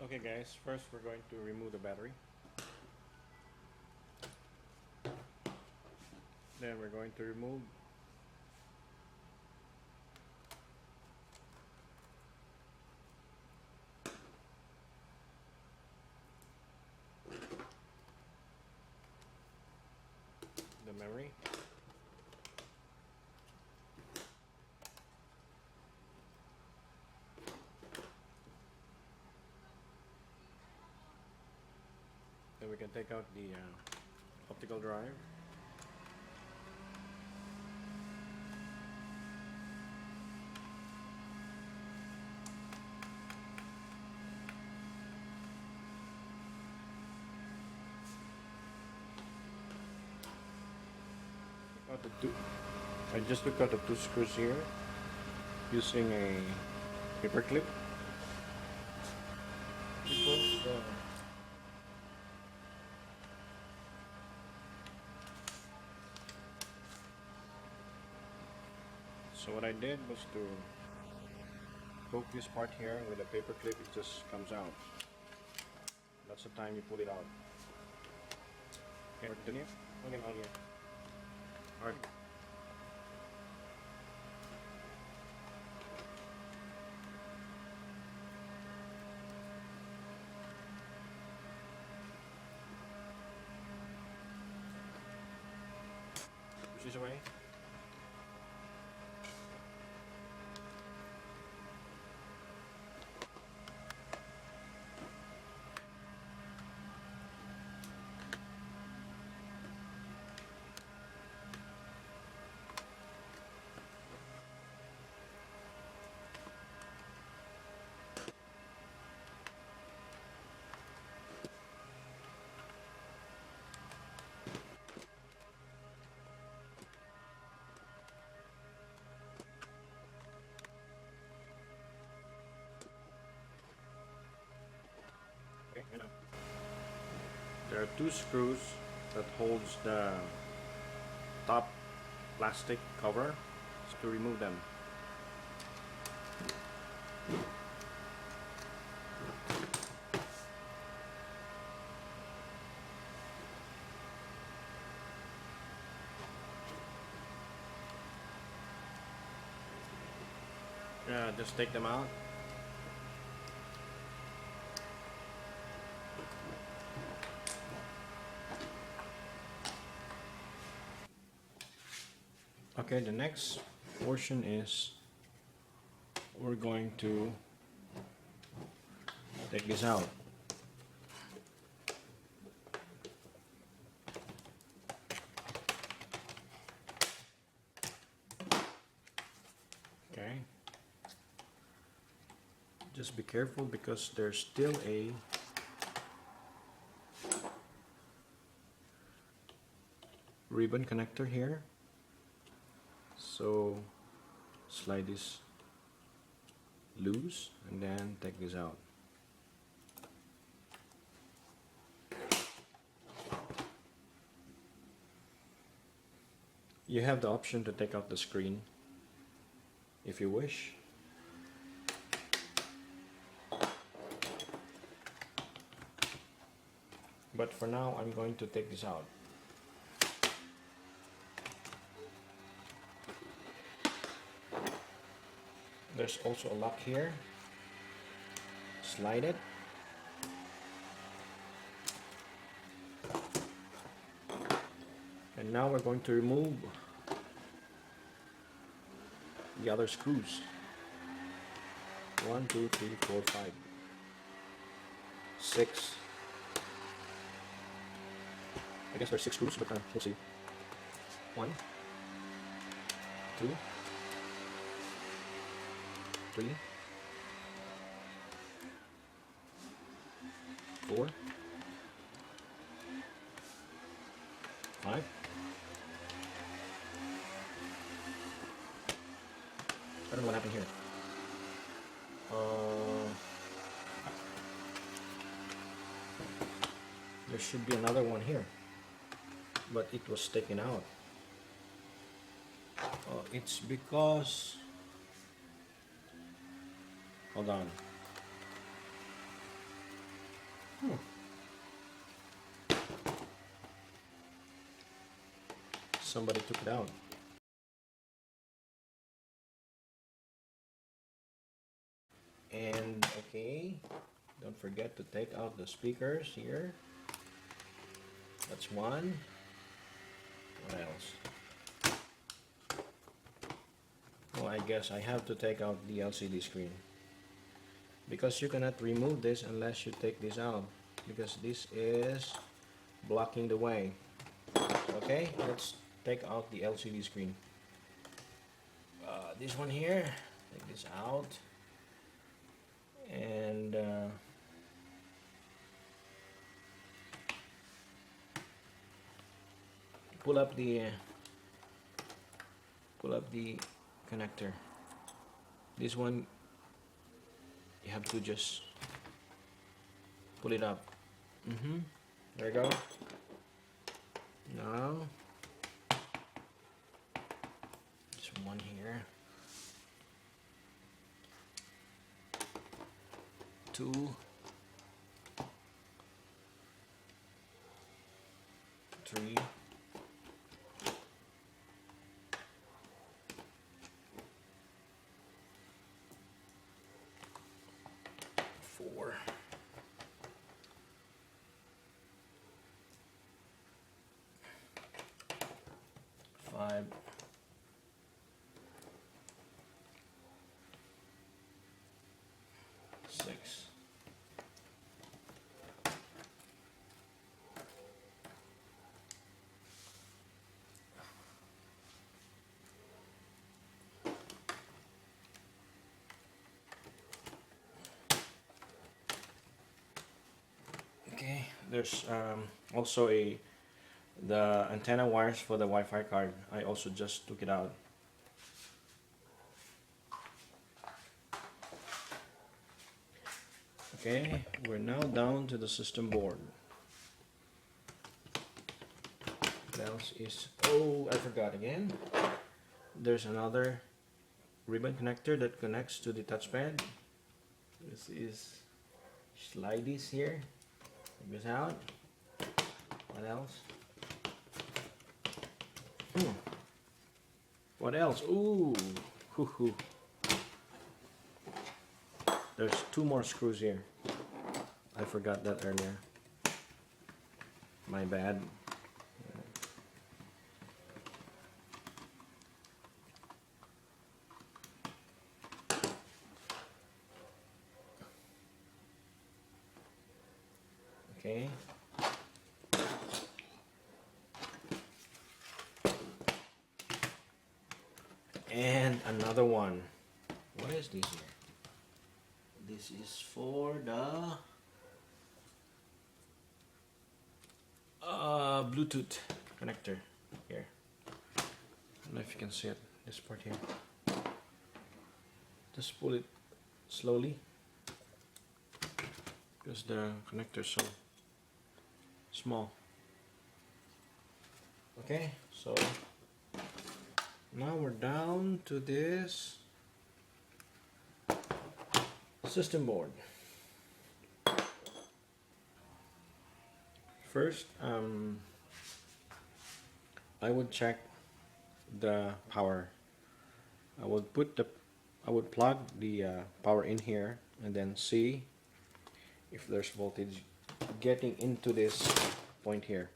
Okay guys, first we're going to remove the battery. Then we're going to remove the memory. Then we can take out the optical drive. I just took out the two screws here using a paper clip. So what I did was to poke this part here with a paper clip. It just comes out. That's the time you pull it out. Okay, didn't you? Okay, all here. Alright. Push this away. Okay, you know. There are two screws that holds the top plastic cover. So to remove them. Yeah, just take them out. Okay, the next portion is we're going to take this out. Okay. Just be careful because there's still a ribbon connector here. So slide this loose and then take this out. You have the option to take out the screen if you wish. But for now I'm going to take this out. There's also a lock here. Slide it. And now we're going to remove the other screws. 1, 2, 3, 4, 5, 6. I guess there's 6 screws, but we'll see. 1, 2, 3, 4, 5. I don't know what happened here. There should be another one here, but it was taken out. It's because, hold on, Somebody took it out. And okay, don't forget to take out the speakers here. That's one. What else? Oh, I guess I have to take out the LCD screen, because you cannot remove this unless you take this out, because this is blocking the way. Okay, let's take out the LCD screen. This one here, take this out, and pull up the connector. This one you have to just pull it up. There you go. Now this one here, 2, 3, 4, 5, 6, 'Kay, there's also the antenna wires for the Wi-Fi card. I also just took it out. Okay, we're now down to the system board. What else is... Oh, I forgot again. There's another ribbon connector that connects to the touchpad. This is slide this here. Take this out. What else? What else? Ooh, hoo. There's 2 more screws here. I forgot that earlier. My bad. Okay. And another one. What is this here? This is for the Bluetooth connector here. I don't know if you can see it, this part here. Just pull it slowly, because the connector is so small. Okay, so now we're down to this system board. First, I would check the power. I would plug the power in here and then see if there's voltage getting into this point here.